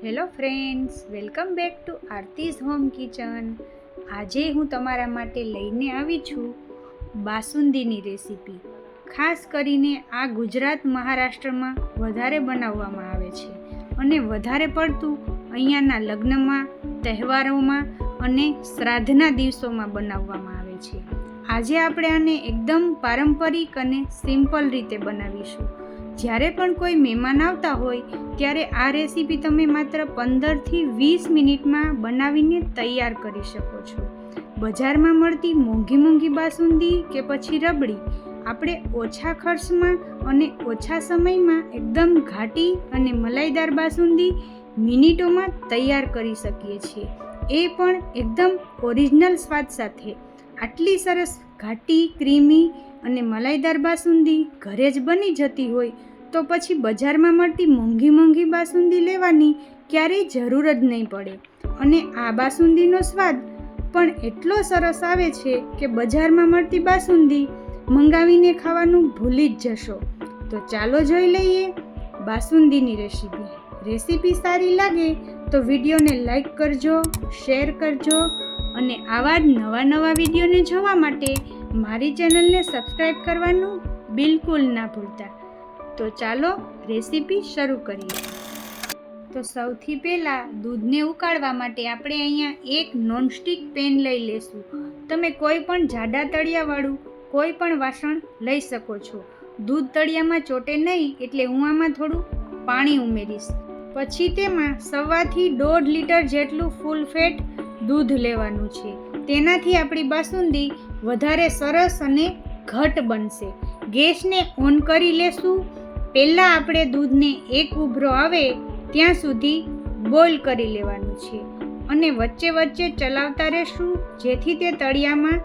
Hello friends, welcome back to Aarti's home kitchen. આજે હું તમારા માટે લઈને આવી છું બાસુંદીની રેસીપી. ખાસ કરીને આ ગુજરાત મહારાષ્ટ્રમાં વધારે બનાવવામાં આવે છે અને વધારે પડતું અહીંયાના લગ્નમાં, તહેવારોમાં અને શ્રાદ્ધના દિવસોમાં બનાવવામાં આવે છે. આજે આપણે આને એકદમ પારંપરિક અને સિમ્પલ રીતે બનાવીશું. જ્યારે પણ કોઈ મહેમાન આવતા હોય ત્યારે આ રેસીપી તમે માત્ર 15થી 20 મિનિટમાં બનાવીને તૈયાર કરી શકો છો. બજારમાં મળતી મોંઘી બાસુંદી કે પછી રબડી આપણે ઓછા ખર્ચમાં અને ઓછા સમયમાં એકદમ ઘાટી અને મલાઈદાર બાસુંદી મિનિટોમાં તૈયાર કરી શકીએ છીએ, એ પણ એકદમ ઓરિજિનલ સ્વાદ સાથે. આટલી સરસ ઘાટી, ક્રીમી અને મલાઈદાર બાસુંદી ઘરે જ બની જતી હોય તો પછી બજારમાં મળતી મોંઘી બાસુંદી લેવાની ક્યારેય જરૂર જ નહીં પડે. અને આ બાસુંદીનો સ્વાદ પણ એટલો સરસ આવે છે કે બજારમાં મળતી બાસુંદી મંગાવીને ખાવાનું ભૂલી જ જશો. તો ચાલો જોઈ લઈએ બાસુંદીની રેસીપી સારી લાગે તો વિડીયોને લાઈક કરજો, શેર કરજો અને આવા જ નવા વિડીયોને જોવા માટે મારી ચેનલને સબસ્ક્રાઈબ કરવાનું બિલકુલ ના ભૂલતા. તો ચાલો રેસીપી શરૂ કરીએ. તો સૌથી પહેલાં દૂધને ઉકાળવા માટે આપણે અહીંયા એક નોનસ્ટિક પેન લઈ લેશું. તમે કોઈ પણ જાડા તળિયાવાળું કોઈ પણ વાસણ લઈ શકો છો. દૂધ તળિયામાં ચોટે નહીં એટલે હું આમાં થોડું પાણી ઉમેરીશ. પછી તેમાં 1.5 થી 1.5 લીટર જેટલું ફૂલ ફેટ દૂધ લેવાનું છે. તેનાથી આપણી બાસુંદી વધારે સરસ અને ઘટ બનશે. ગેસને ઓન કરી લેશું. પહેલાં આપણે દૂધને એક ઉભરો આવે ત્યાં સુધી બોઇલ કરી લેવાનું છે અને વચ્ચે ચલાવતા રહેશું જેથી તે તળિયામાં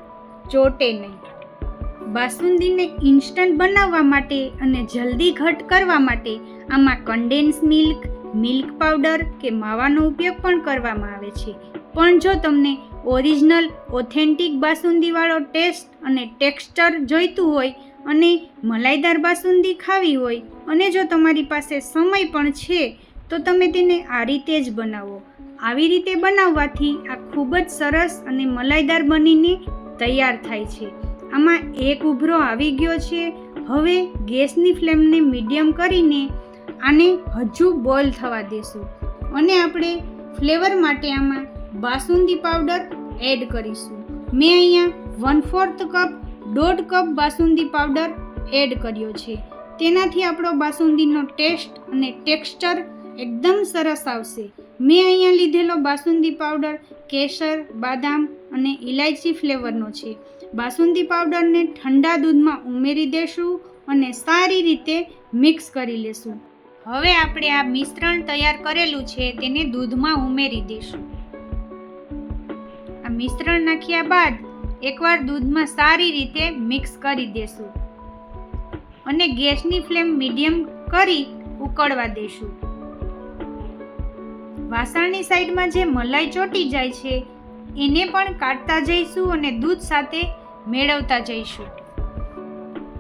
ચોટે નહીં. બાસુંદીને ઇન્સ્ટન્ટ બનાવવા માટે અને જલ્દી ઘટ કરવા માટે આમાં કન્ડેન્સ મિલ્ક, મિલ્ક પાવડર કે માવાનો ઉપયોગ પણ કરવામાં આવે છે. પણ જો તમને ઓરિજિનલ ઓથેન્ટિક બાસુંદીવાળો ટેસ્ટ અને ટેક્સચર જોઈતું હોય અને મલાઈદાર બાસુંદી ખાવી હોય અને જો તમારી પાસે સમય પણ છે તો તમે તેને આ રીતે જ બનાવો. આવી રીતે બનાવવાથી આ ખૂબ જ સરસ અને મલાઈદાર બનીને તૈયાર થાય છે. આમાં એક ઉભરો આવી ગયો છે. હવે ગેસની ફ્લેમને મીડિયમ કરીને આને હજુ બોઇલ થવા દેશું અને આપણે ફ્લેવર માટે આમાં બાસુંદી પાવડર એડ કરીશું. મેં અહીંયા 1/4 cup 1.5 cup basundi powder add કર્યો છે. તેનાથી આપણો બાસુંદીનો ટેસ્ટ અને ટેક્સચર એકદમ સરસ આવશે. મેં અહીંયા લીધેલો બાસુંદી પાવડર કેસર, બાદામ અને ઇલાયચી ફ્લેવરનો છે. બાસુંદી પાવડરને ઠંડા દૂધમાં ઉમેરી દેશું અને સારી રીતે મિક્સ કરી લેશું. હવે આપણે આ મિશ્રણ તૈયાર કરેલું છે તેને દૂધમાં ઉમેરી દઈશું. આ મિશ્રણ નાખ્યા બાદ એકવાર દૂધમાં સારી રીતે મિક્સ કરી દેશું અને ગેસની ફ્લેમ મીડિયમ કરી ઉકળવા દેશું. વાસણની સાઈડમાં જે મલાઈ ચોટી જાય છે એને પણ કાઢતા જઈશું અને દૂધ સાથે મેળવતા જઈશું.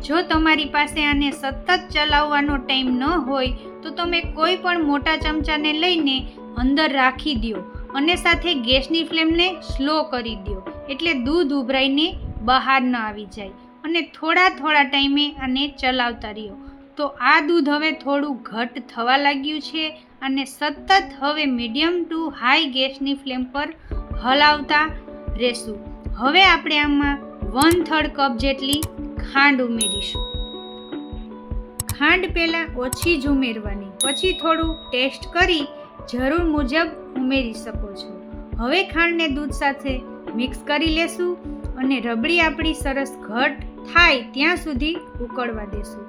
જો તમારી પાસે આને સતત ચલાવવાનો ટાઈમ ન હોય તો તમે કોઈ પણ મોટા ચમચાને લઈને અંદર રાખી દો અને સાથે ગેસની ફ્લેમને સ્લો કરી દો એટલે દૂધ ઉભરાઈને બહાર ન આવી જાય અને થોડા ટાઈમે આને ચલાવતા રહ્યો. તો આ દૂધ હવે થોડું ઘટ થવા લાગ્યું છે અને સતત હવે મીડિયમ ટુ હાઈ ગેસની ફ્લેમ પર હલાવતા રહેશું. હવે આપણે આમાં 1/3 કપ જેટલી ખાંડ ઉમેરીશું. ખાંડ પહેલાં ઓછી જ ઉમેરવાની, પછી થોડું ટેસ્ટ કરી જરૂર મુજબ ઉમેરી શકો છો. હવે ખાંડને દૂધ સાથે મિક્સ કરી લેશું અને રબડી આપણી સરસ ઘટ થાય ત્યાં સુધી ઉકળવા દેશું.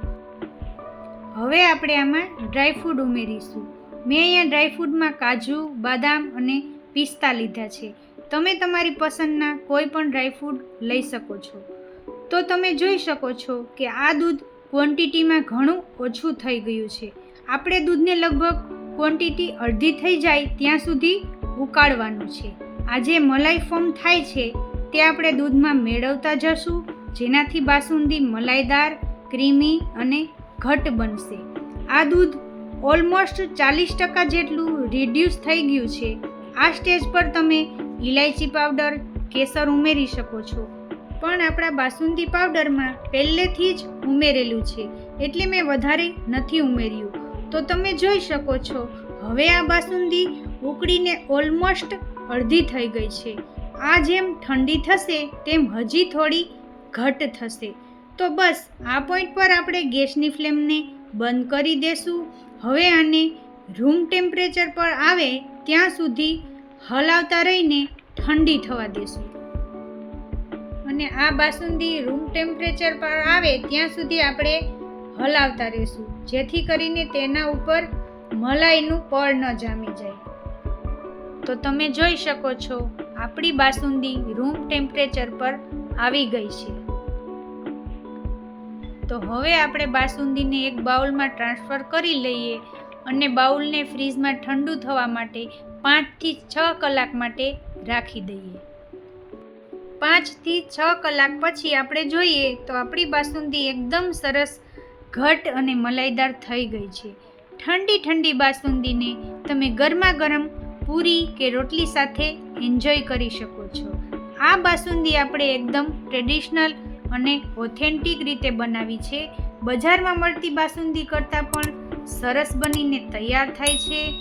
હવે આપણે આમાં ડ્રાયફ્રૂટ ઉમેરીશું. મેં અહીંયા ડ્રાયફ્રૂટમાં કાજુ, બાદામ અને પિસ્તા લીધા છે. તમે તમારી પસંદના કોઈ પણ ડ્રાયફ્રૂટ લઈ શકો છો. તો તમે જોઈ શકો છો કે આ દૂધ ક્વોન્ટિટીમાં ઘણું ઓછું થઈ ગયું છે. આપણે દૂધને લગભગ ક્વોન્ટિટી અડધી થઈ જાય ત્યાં સુધી ઉકાળવાનું છે. આ જે મલાઈ ફોર્મ થાય છે તે આપણે દૂધમાં મેળવતા જશું જેનાથી બાસુંદી મલાઈદાર, ક્રીમી અને ઘટ બનશે. આ દૂધ ઓલમોસ્ટ 40% જેટલું રિડ્યુસ થઈ ગયું છે. આ સ્ટેજ પર તમે ઇલાયચી પાવડર, કેસર ઉમેરી શકો છો. પણ આપણા બાસુંદી પાવડરમાં પહેલેથી જ ઉમેરેલું છે એટલે મેં વધારે નથી ઉમેર્યું. તો તમે જોઈ શકો છો હવે આ બાસુંદી ઉકળીને ઓલમોસ્ટ અડધી થઈ ગઈ છે. આ જેમ ઠંડી થશે તેમ હજી થોડી ઘટ થશે. તો બસ આ પોઈન્ટ પર આપણે ગેસની ફ્લેમને બંધ કરી દેશું. હવે આને રૂમ ટેમ્પરેચર પર આવે ત્યાં સુધી હલાવતા રહીને ઠંડી થવા દેશું. અને આ બાસુંદી રૂમ ટેમ્પરેચર પર આવે ત્યાં સુધી આપણે હલાવતા રહીશું જેથી કરીને તેના ઉપર મલાઈનું પડ ન જામી જાય. તો તમે જોઈ શકો છો આપણી બાસુંદી રૂમ ટેમ્પરેચર પર આવી ગઈ છે. તો હવે આપણે બાસુંદીને એક બાઉલમાં ટ્રાન્સફર કરી લઈએ અને બાઉલને ફ્રીજમાં ઠંડુ થવા માટે 5 થી 6 કલાક માટે રાખી દઈએ. 5 થી 6 કલાક પછી આપણે જોઈએ તો આપણી બાસુંદી એકદમ સરસ ઘટ અને મલાઈદાર થઈ ગઈ છે. ઠંડી ઠંડી બાસુંદીને તમે ગરમા ગરમ પૂરી કે રોટલી સાથે એન્જોય કરી શકો છો. આ બાસુંદી આપણે એકદમ ટ્રેડિશનલ અને ઓથેન્ટિક રીતે બનાવી છે. બજારમાં મળતી બાસુંદી કરતાં પણ સરસ બનીને તૈયાર થાય છે.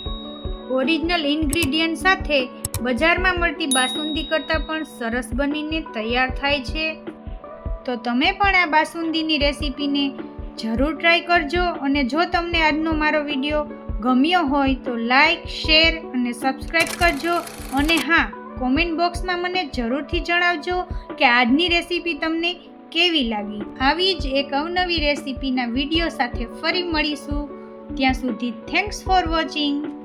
ઓરિજિનલ ઇન્ગ્રીડિયન્ટ સાથે બજારમાં મળતી બાસુંદી કરતાં પણ સરસ બનીને તૈયાર થાય છે. તો તમે પણ આ બાસુંદીની રેસીપીને જરૂર ટ્રાય કરજો. અને જો તમને આજનો મારો વિડીયો ગમ્યો હોય તો લાઈક, શેર અને સબસ્ક્રાઈબ કરજો. અને હા, કોમેન્ટ બોક્સમાં મને જરૂરથી જણાવજો કે આજની રેસીપી તમને કેવી લાગી. આવી જ એક અવનવી રેસીપીના વિડીયો સાથે ફરી મળીશું. ત્યાં સુધી થેન્ક્સ ફોર વોચિંગ.